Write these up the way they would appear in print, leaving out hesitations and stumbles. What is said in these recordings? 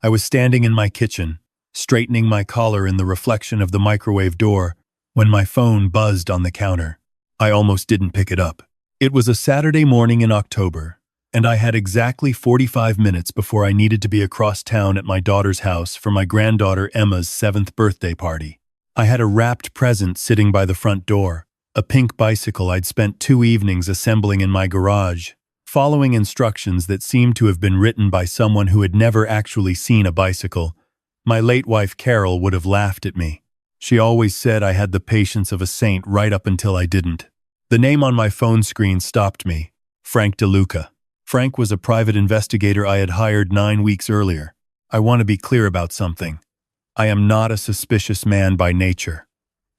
I was standing in my kitchen, straightening my collar in the reflection of the microwave door, when my phone buzzed on the counter. I almost didn't pick it up. It was a Saturday morning in October, and I had exactly 45 minutes before I needed to be across town at my daughter's house for my granddaughter Emma's 7th birthday party. I had a wrapped present sitting by the front door, a pink bicycle I'd spent 2 evenings assembling in my garage, following instructions that seemed to have been written by someone who had never actually seen a bicycle. My late wife Carol would have laughed at me. She always said I had the patience of a saint right up until I didn't. The name on my phone screen stopped me. Frank DeLuca. Frank was a private investigator I had hired 9 weeks earlier. I want to be clear about something. I am not a suspicious man by nature.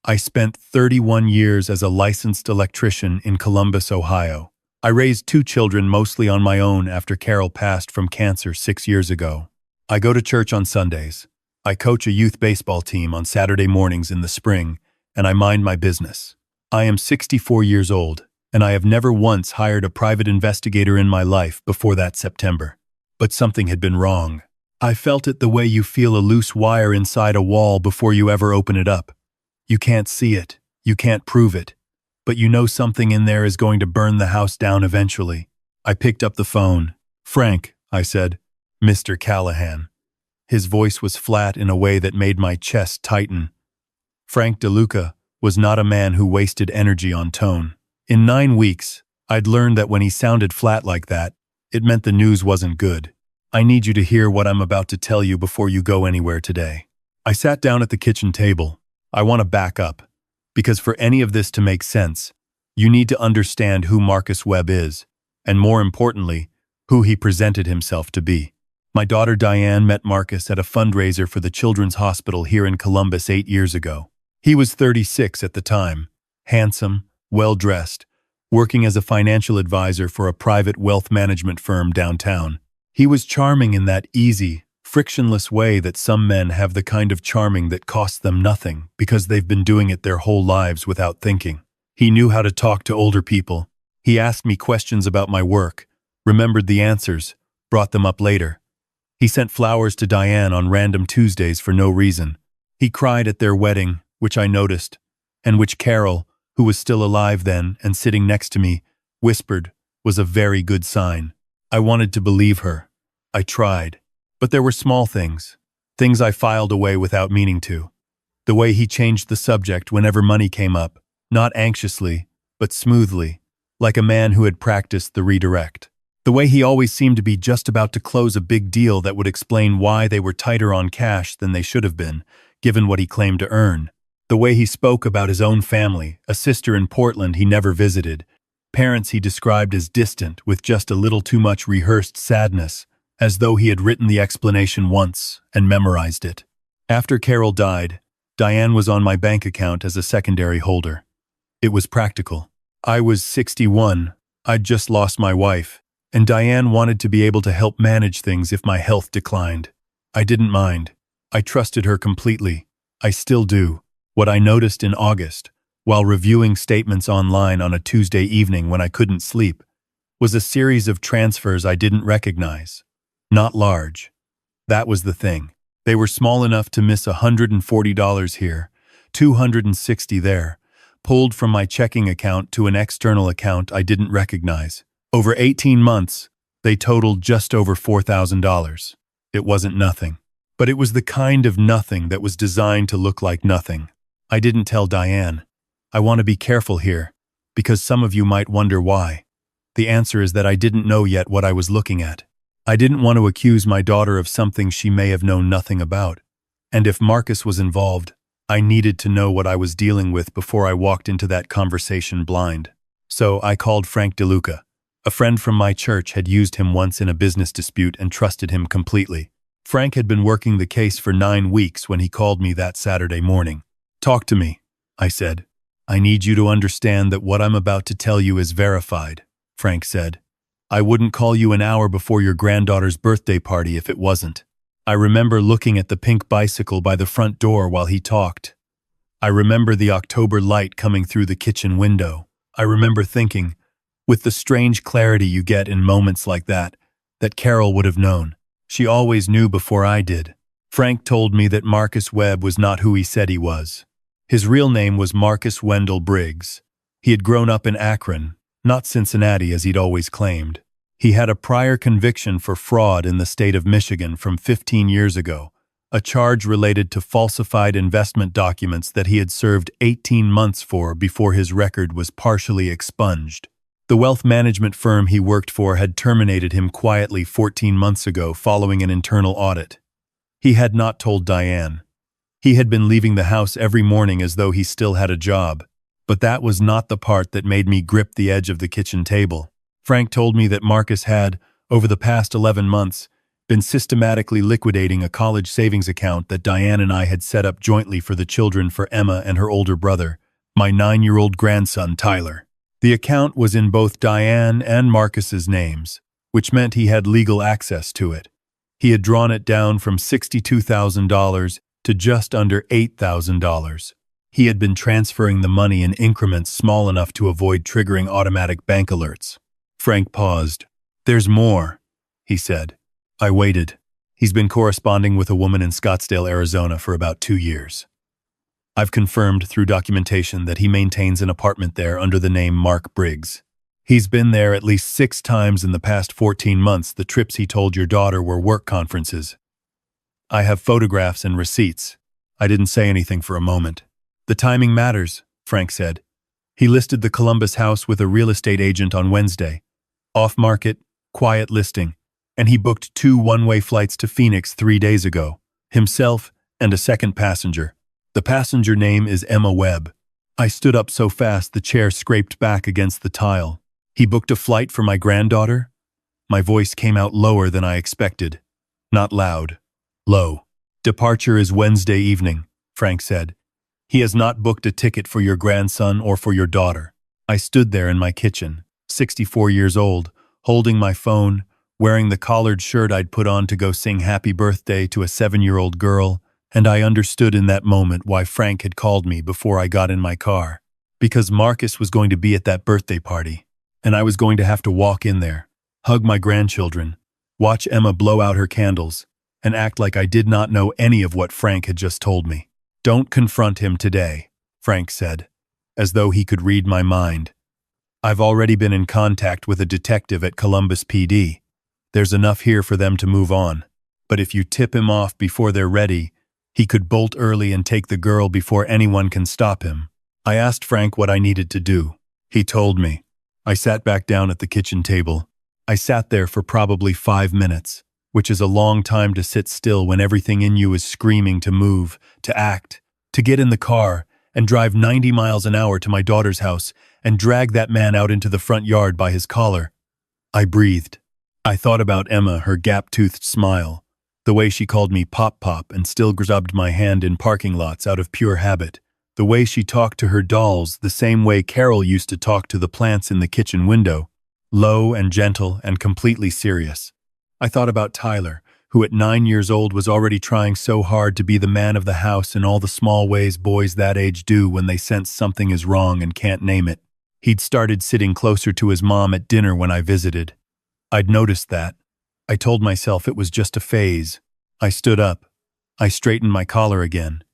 I spent 31 years as a licensed electrician in Columbus, Ohio. I raised 2 children mostly on my own after Carol passed from cancer 6 years ago. I go to church on Sundays. I coach a youth baseball team on Saturday mornings in the spring, and I mind my business. I am 64 years old, and I have never once hired a private investigator in my life before that September. But something had been wrong. I felt it the way you feel a loose wire inside a wall before you ever open it up. You can't see it, you can't prove it, but you know something in there is going to burn the house down eventually. I picked up the phone. "Frank," I said. "Mr. Callahan." His voice was flat in a way that made my chest tighten. Frank DeLuca was not a man who wasted energy on tone. In 9 weeks, I'd learned that when he sounded flat like that, it meant the news wasn't good. "I need you to hear what I'm about to tell you before you go anywhere today." I sat down at the kitchen table. I want to back up, because for any of this to make sense, you need to understand who Marcus Webb is, and more importantly, who he presented himself to be. My daughter Diane met Marcus at a fundraiser for the Children's Hospital here in Columbus 8 years ago. He was 36 at the time, handsome, well-dressed, working as a financial advisor for a private wealth management firm downtown. He was charming in that easy, frictionless way that some men have the kind of charming that costs them nothing because they've been doing it their whole lives without thinking. He knew how to talk to older people. He asked me questions about my work, remembered the answers, brought them up later. He sent flowers to Diane on random Tuesdays for no reason. He cried at their wedding, which I noticed, and which Carol, who was still alive then and sitting next to me, whispered was a very good sign. I wanted to believe her. I tried. But there were small things I filed away without meaning to. The way he changed the subject whenever money came up, not anxiously, but smoothly, like a man who had practiced the redirect. The way he always seemed to be just about to close a big deal that would explain why they were tighter on cash than they should have been, given what he claimed to earn. The way he spoke about his own family, a sister in Portland he never visited, parents he described as distant with just a little too much rehearsed sadness, as though he had written the explanation once and memorized it. After Carol died, Diane was on my bank account as a secondary holder. It was practical. I was 61, I'd just lost my wife, and Diane wanted to be able to help manage things if my health declined. I didn't mind. I trusted her completely. I still do. What I noticed in August, while reviewing statements online on a Tuesday evening when I couldn't sleep, was a series of transfers I didn't recognize. Not large. That was the thing. They were small enough to miss $140 here, $260 there, pulled from my checking account to an external account I didn't recognize. Over 18 months, they totaled just over $4,000. It wasn't nothing. But it was the kind of nothing that was designed to look like nothing. I didn't tell Diane. I want to be careful here, because some of you might wonder why. The answer is that I didn't know yet what I was looking at. I didn't want to accuse my daughter of something she may have known nothing about. And if Marcus was involved, I needed to know what I was dealing with before I walked into that conversation blind. So I called Frank DeLuca. A friend from my church had used him once in a business dispute and trusted him completely. Frank had been working the case for 9 weeks when he called me that Saturday morning. "Talk to me," I said. "I need you to understand that what I'm about to tell you is verified," Frank said. "I wouldn't call you an hour before your granddaughter's birthday party if it wasn't." I remember looking at the pink bicycle by the front door while he talked. I remember the October light coming through the kitchen window. I remember thinking, with the strange clarity you get in moments like that Carol would have known. She always knew before I did. Frank told me that Marcus Webb was not who he said he was. His real name was Marcus Wendell Briggs. He had grown up in Akron, not Cincinnati as he'd always claimed. He had a prior conviction for fraud in the state of Michigan from 15 years ago, a charge related to falsified investment documents that he had served 18 months for before his record was partially expunged. The wealth management firm he worked for had terminated him quietly 14 months ago following an internal audit. He had not told Diane. He had been leaving the house every morning as though he still had a job, but that was not the part that made me grip the edge of the kitchen table. Frank told me that Marcus had, over the past 11 months, been systematically liquidating a college savings account that Diane and I had set up jointly for the children for Emma and her older brother, my 9-year-old grandson Tyler. The account was in both Diane and Marcus's names, which meant he had legal access to it. He had drawn it down from $62,000 to just under $8,000. He had been transferring the money in increments small enough to avoid triggering automatic bank alerts. Frank paused. "There's more," he said. I waited. He's been corresponding with a woman in Scottsdale, Arizona for about 2 years. I've confirmed through documentation that he maintains an apartment there under the name Mark Briggs. He's been there at least 6 times in the past 14 months. The trips he told your daughter were work conferences. I have photographs and receipts. I didn't say anything for a moment. "The timing matters," Frank said. He listed the Columbus house with a real estate agent on Wednesday. Off-market, quiet listing. And he booked 2 one-way flights to Phoenix 3 days ago, himself and a second passenger. The passenger name is Emma Webb. I stood up so fast the chair scraped back against the tile. He booked a flight for my granddaughter? My voice came out lower than I expected. Not loud. Low. "Departure is Wednesday evening," Frank said. "He has not booked a ticket for your grandson or for your daughter." I stood there in my kitchen, 64 years old, holding my phone, wearing the collared shirt I'd put on to go sing happy birthday to a 7-year-old girl, and I understood in that moment why Frank had called me before I got in my car. Because Marcus was going to be at that birthday party, and I was going to have to walk in there, hug my grandchildren, watch Emma blow out her candles, and act like I did not know any of what Frank had just told me. "Don't confront him today," Frank said, as though he could read my mind. "I've already been in contact with a detective at Columbus PD. There's enough here for them to move on. But if you tip him off before they're ready, he could bolt early and take the girl before anyone can stop him." I asked Frank what I needed to do. He told me. I sat back down at the kitchen table. I sat there for probably 5 minutes, which is a long time to sit still when everything in you is screaming to move, to act, to get in the car and drive 90 miles an hour to my daughter's house and drag that man out into the front yard by his collar. I breathed. I thought about Emma, her gap-toothed smile, the way she called me Pop-Pop and still grabbed my hand in parking lots out of pure habit, the way she talked to her dolls the same way Carol used to talk to the plants in the kitchen window, low and gentle and completely serious. I thought about Tyler, who at 9 years old was already trying so hard to be the man of the house in all the small ways boys that age do when they sense something is wrong and can't name it. He'd started sitting closer to his mom at dinner when I visited. I'd noticed that. I told myself it was just a phase. I stood up. I straightened my collar again.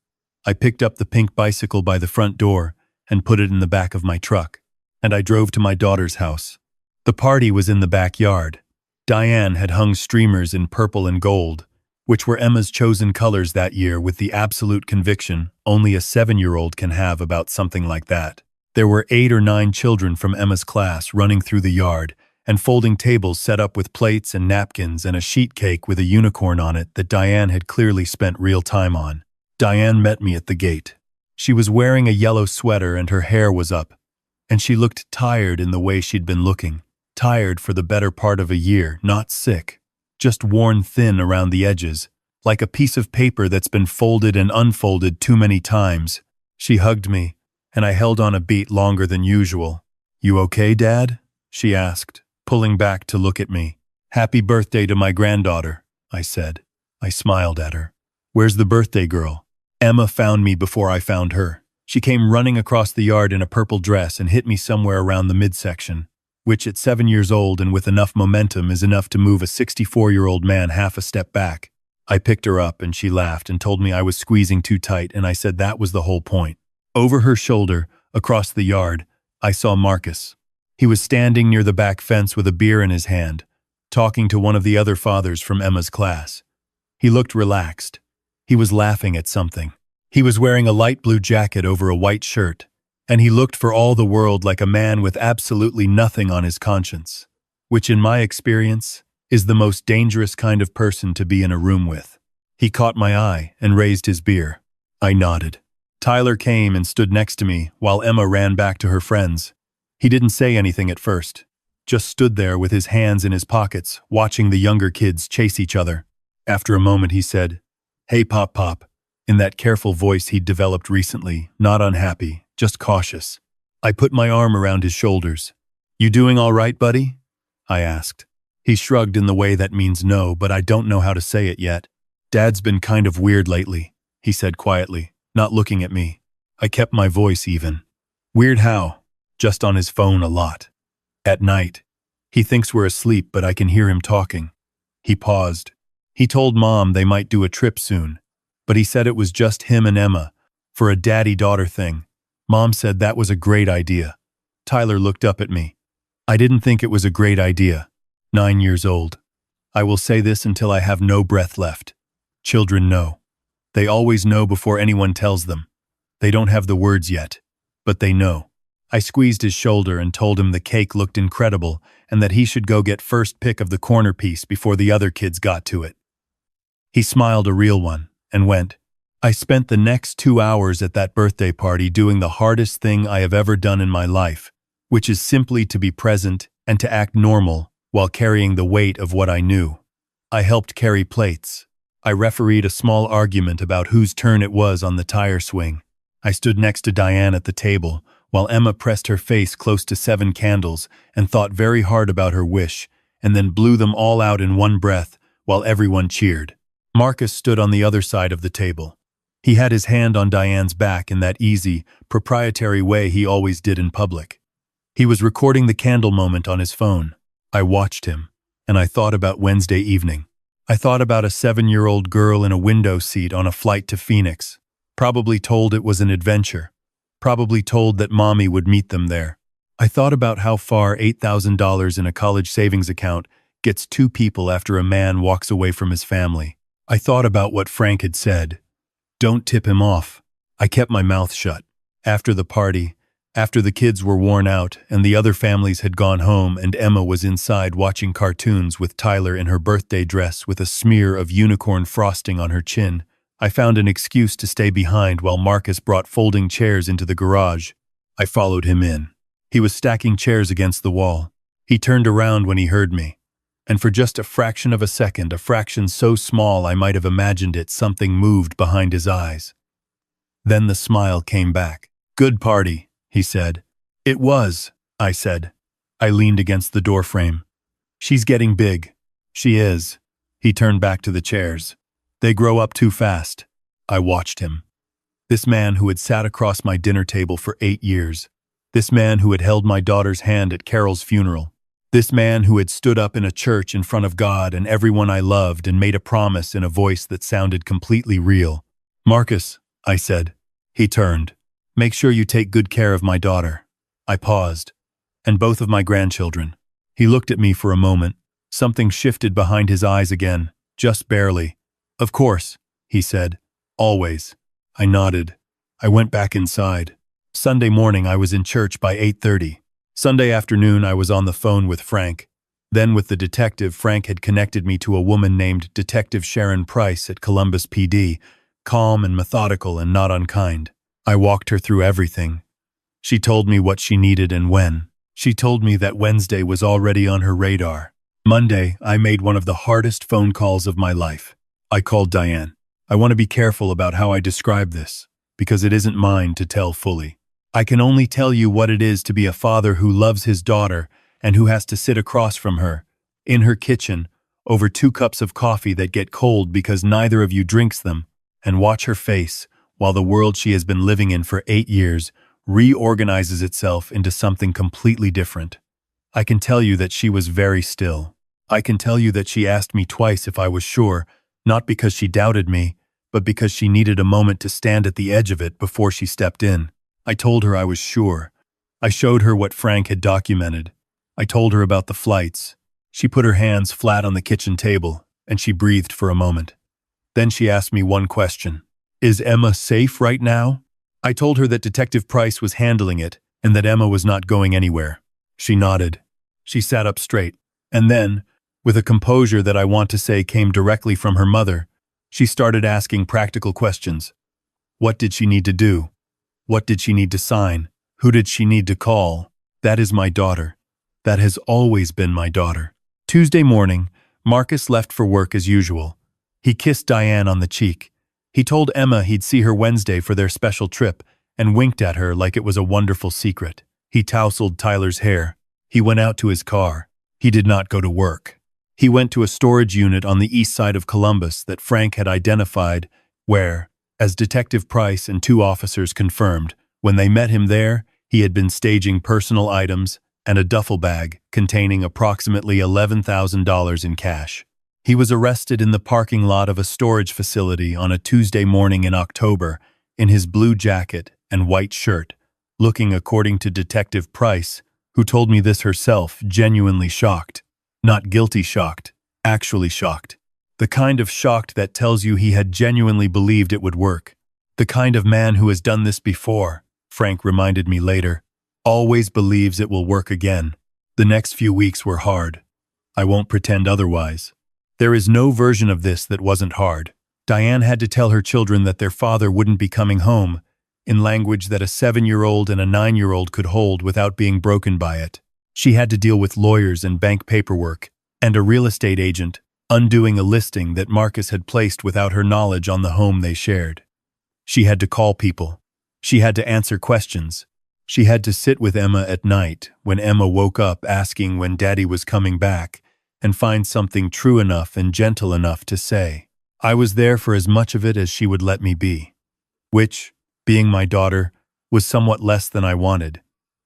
I picked up the pink bicycle by the front door and put it in the back of my truck, and I drove to my daughter's house. The party was in the backyard. Diane had hung streamers in purple and gold, which were Emma's chosen colors that year, with the absolute conviction only a 7-year-old can have about something like that. There were 8 or 9 children from Emma's class running through the yard, and folding tables set up with plates and napkins and a sheet cake with a unicorn on it that Diane had clearly spent real time on. Diane met me at the gate. She was wearing a yellow sweater and her hair was up, and she looked tired in the way she'd been looking. Tired for the better part of a year, not sick, just worn thin around the edges, like a piece of paper that's been folded and unfolded too many times. She hugged me, and I held on a beat longer than usual. "You okay, Dad?" she asked, pulling back to look at me. "Happy birthday to my granddaughter," I said. I smiled at her. "Where's the birthday girl?" Emma found me before I found her. She came running across the yard in a purple dress and hit me somewhere around the midsection. which at 7 years old and with enough momentum is enough to move a 64-year-old man half a step back. I picked her up and she laughed and told me I was squeezing too tight, and I said that was the whole point. Over her shoulder, across the yard, I saw Marcus. He was standing near the back fence with a beer in his hand, talking to one of the other fathers from Emma's class. He looked relaxed. He was laughing at something. He was wearing a light blue jacket over a white shirt, and he looked for all the world like a man with absolutely nothing on his conscience, which in my experience is the most dangerous kind of person to be in a room with. He caught my eye and raised his beer. I nodded. Tyler came and stood next to me while Emma ran back to her friends. He didn't say anything at first, just stood there with his hands in his pockets, watching the younger kids chase each other. After a moment he said, "Hey Pop," in that careful voice he'd developed recently, not unhappy, just cautious. I put my arm around his shoulders. "You doing all right, buddy?" I asked. He shrugged in the way that means no, but I don't know how to say it yet. "Dad's been kind of weird lately," he said quietly, not looking at me. I kept my voice even. "Weird how?" "Just on his phone a lot. At night. He thinks we're asleep, but I can hear him talking." He paused. He told Mom they might do a trip soon, but he said it was just him and Emma, for a daddy-daughter thing. Mom said that was a great idea. Tyler looked up at me. I didn't think it was a great idea. 9 years old. I will say this until I have no breath left. Children know. They always know before anyone tells them. They don't have the words yet, but they know. I squeezed his shoulder and told him the cake looked incredible and that he should go get first pick of the corner piece before the other kids got to it. He smiled, a real one, and went. I spent the next 2 hours at that birthday party doing the hardest thing I have ever done in my life, which is simply to be present and to act normal while carrying the weight of what I knew. I helped carry plates. I refereed a small argument about whose turn it was on the tire swing. I stood next to Diane at the table, while Emma pressed her face close to 7 candles and thought very hard about her wish, and then blew them all out in one breath while everyone cheered. Marcus stood on the other side of the table. He had his hand on Diane's back in that easy, proprietary way he always did in public. He was recording the candle moment on his phone. I watched him, and I thought about Wednesday evening. I thought about a 7-year-old girl in a window seat on a flight to Phoenix, probably told it was an adventure, probably told that Mommy would meet them there. I thought about how far $8,000 in a college savings account gets 2 people after a man walks away from his family. I thought about what Frank had said. Don't tip him off. I kept my mouth shut. After the party, after the kids were worn out and the other families had gone home and Emma was inside watching cartoons with Tyler in her birthday dress with a smear of unicorn frosting on her chin, I found an excuse to stay behind while Marcus brought folding chairs into the garage. I followed him in. He was stacking chairs against the wall. He turned around when he heard me. And for just a fraction of a second, a fraction so small I might have imagined it, something moved behind his eyes. Then the smile came back. "Good party," he said. "It was," I said. I leaned against the doorframe. "She's getting big." "She is." He turned back to the chairs. "They grow up too fast." I watched him. This man who had sat across my dinner table for 8 years. This man who had held my daughter's hand at Carol's funeral. This man who had stood up in a church in front of God and everyone I loved and made a promise in a voice that sounded completely real. "Marcus," I said. He turned. "Make sure you take good care of my daughter." I paused. "And both of my grandchildren." He looked at me for a moment. Something shifted behind his eyes again, just barely. "Of course," he said. "Always." I nodded. I went back inside. Sunday morning I was in church by 8:30. Sunday afternoon I was on the phone with Frank. Then with the detective, Frank had connected me to a woman named Detective Sharon Price at Columbus PD, calm and methodical and not unkind. I walked her through everything. She told me what she needed and when. She told me that Wednesday was already on her radar. Monday, I made one of the hardest phone calls of my life. I called Diane. I want to be careful about how I describe this, because it isn't mine to tell fully. I can only tell you what it is to be a father who loves his daughter and who has to sit across from her, in her kitchen, over 2 cups of coffee that get cold because neither of you drinks them, and watch her face while the world she has been living in for 8 years reorganizes itself into something completely different. I can tell you that she was very still. I can tell you that she asked me twice if I was sure, not because she doubted me, but because she needed a moment to stand at the edge of it before she stepped in. I told her I was sure. I showed her what Frank had documented. I told her about the flights. She put her hands flat on the kitchen table, and she breathed for a moment. Then she asked me one question. Is Emma safe right now? I told her that Detective Price was handling it, and that Emma was not going anywhere. She nodded. She sat up straight. And then, with a composure that I want to say came directly from her mother, she started asking practical questions. What did she need to do? What did she need to sign? Who did she need to call? That is my daughter. That has always been my daughter. Tuesday morning, Marcus left for work as usual. He kissed Diane on the cheek. He told Emma he'd see her Wednesday for their special trip and winked at her like it was a wonderful secret. He tousled Tyler's hair. He went out to his car. He did not go to work. He went to a storage unit on the east side of Columbus that Frank had identified where, as Detective Price and 2 officers confirmed, when they met him there, he had been staging personal items and a duffel bag containing approximately $11,000 in cash. He was arrested in the parking lot of a storage facility on a Tuesday morning in October in his blue jacket and white shirt, looking, according to Detective Price, who told me this herself, genuinely shocked. Not guilty shocked, actually shocked. The kind of shocked that tells you he had genuinely believed it would work. The kind of man who has done this before, Frank reminded me later, always believes it will work again. The next few weeks were hard. I won't pretend otherwise. There is no version of this that wasn't hard. Diane had to tell her children that their father wouldn't be coming home, in language that a 7-year-old and a 9-year-old could hold without being broken by it. She had to deal with lawyers and bank paperwork, and a real estate agent, undoing a listing that Marcus had placed without her knowledge on the home they shared. She had to call people. She had to answer questions. She had to sit with Emma at night when Emma woke up asking when Daddy was coming back and find something true enough and gentle enough to say. I was there for as much of it as she would let me be, which, being my daughter, was somewhat less than I wanted,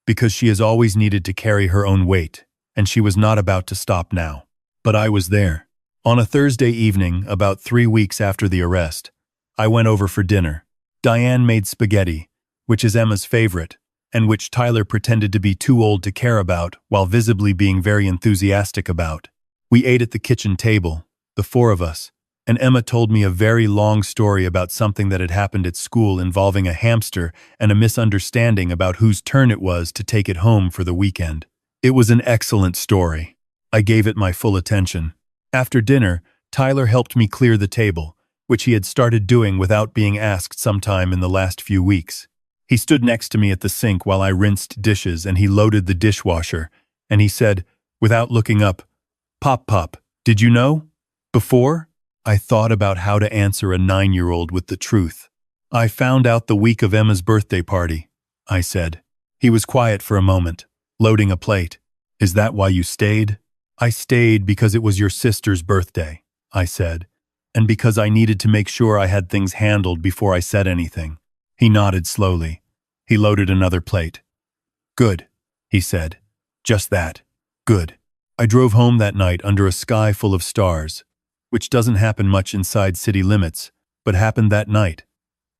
because she has always needed to carry her own weight, and she was not about to stop now. But I was there. On a Thursday evening, about 3 weeks after the arrest, I went over for dinner. Diane made spaghetti, which is Emma's favorite, and which Tyler pretended to be too old to care about while visibly being very enthusiastic about. We ate at the kitchen table, the 4 of us, and Emma told me a very long story about something that had happened at school involving a hamster and a misunderstanding about whose turn it was to take it home for the weekend. It was an excellent story. I gave it my full attention. After dinner, Tyler helped me clear the table, which he had started doing without being asked sometime in the last few weeks. He stood next to me at the sink while I rinsed dishes and he loaded the dishwasher, and he said, without looking up, Pop, did you know? Before, I thought about how to answer a 9-year-old with the truth. I found out the week of Emma's birthday party, I said. He was quiet for a moment, loading a plate. Is that why you stayed? I stayed because it was your sister's birthday, I said, and because I needed to make sure I had things handled before I said anything. He nodded slowly. He loaded another plate. Good, he said. Just that. Good. I drove home that night under a sky full of stars, which doesn't happen much inside city limits, but happened that night.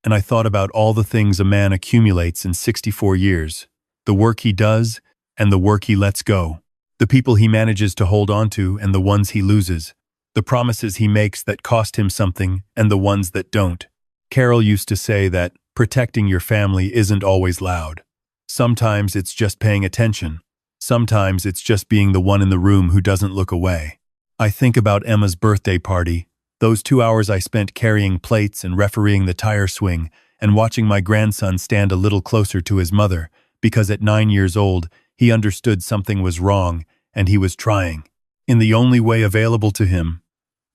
And I thought about all the things a man accumulates in 64 years, the work he does and the work he lets go, the people he manages to hold on to and the ones he loses, the promises he makes that cost him something and the ones that don't. Carol used to say that protecting your family isn't always loud. Sometimes it's just paying attention. Sometimes it's just being the one in the room who doesn't look away. I think about Emma's birthday party, those 2 hours I spent carrying plates and refereeing the tire swing and watching my grandson stand a little closer to his mother, because at 9 years old, he understood something was wrong and he was trying, in the only way available to him,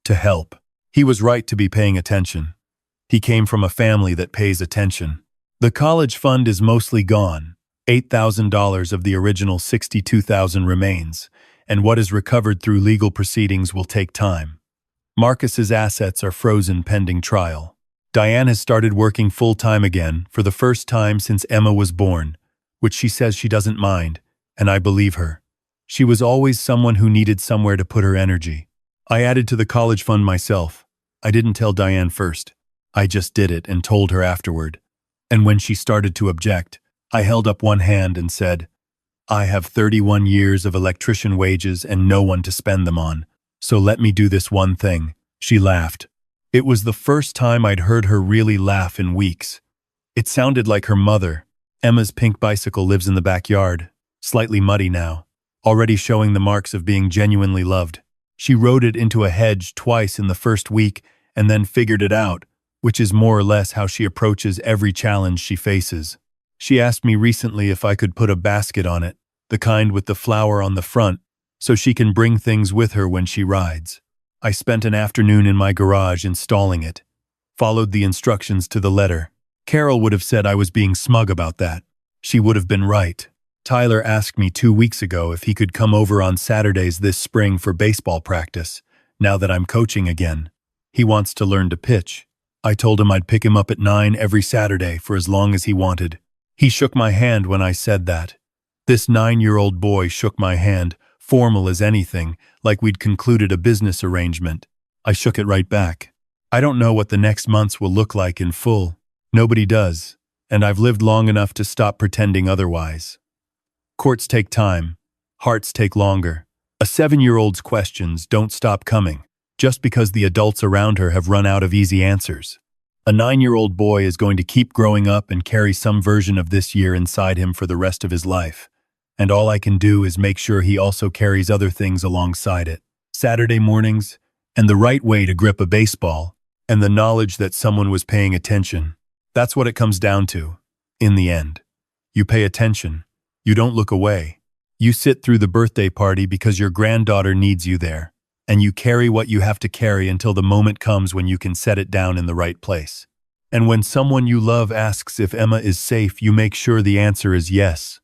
to help. He was right to be paying attention. He came from a family that pays attention. The college fund is mostly gone. $8,000 of the original $62,000 remains, and what is recovered through legal proceedings will take time. Marcus's assets are frozen pending trial. Diane has started working full-time again for the first time since Emma was born, which she says she doesn't mind, and I believe her. She was always someone who needed somewhere to put her energy. I added to the college fund myself. I didn't tell Diane first. I just did it and told her afterward. And when she started to object, I held up one hand and said, I have 31 years of electrician wages and no one to spend them on, so let me do this one thing. She laughed. It was the first time I'd heard her really laugh in weeks. It sounded like her mother. Emma's pink bicycle lives in the backyard, slightly muddy now, already showing the marks of being genuinely loved. She rode it into a hedge twice in the first week and then figured it out, which is more or less how she approaches every challenge she faces. She asked me recently if I could put a basket on it, the kind with the flower on the front, so she can bring things with her when she rides. I spent an afternoon in my garage installing it, followed the instructions to the letter. Carol would have said I was being smug about that. She would have been right. Tyler asked me 2 weeks ago if he could come over on Saturdays this spring for baseball practice, now that I'm coaching again. He wants to learn to pitch. I told him I'd pick him up at 9 every Saturday for as long as he wanted. He shook my hand when I said that. This 9-year-old boy shook my hand, formal as anything, like we'd concluded a business arrangement. I shook it right back. I don't know what the next months will look like in full. Nobody does, and I've lived long enough to stop pretending otherwise. Courts take time. Hearts take longer. A 7-year-old's questions don't stop coming, just because the adults around her have run out of easy answers. A 9-year-old boy is going to keep growing up and carry some version of this year inside him for the rest of his life. And all I can do is make sure he also carries other things alongside it. Saturday mornings, and the right way to grip a baseball, and the knowledge that someone was paying attention. That's what it comes down to, in the end. You pay attention. You don't look away. You sit through the birthday party because your granddaughter needs you there, and you carry what you have to carry until the moment comes when you can set it down in the right place. And when someone you love asks if Emma is safe, you make sure the answer is yes.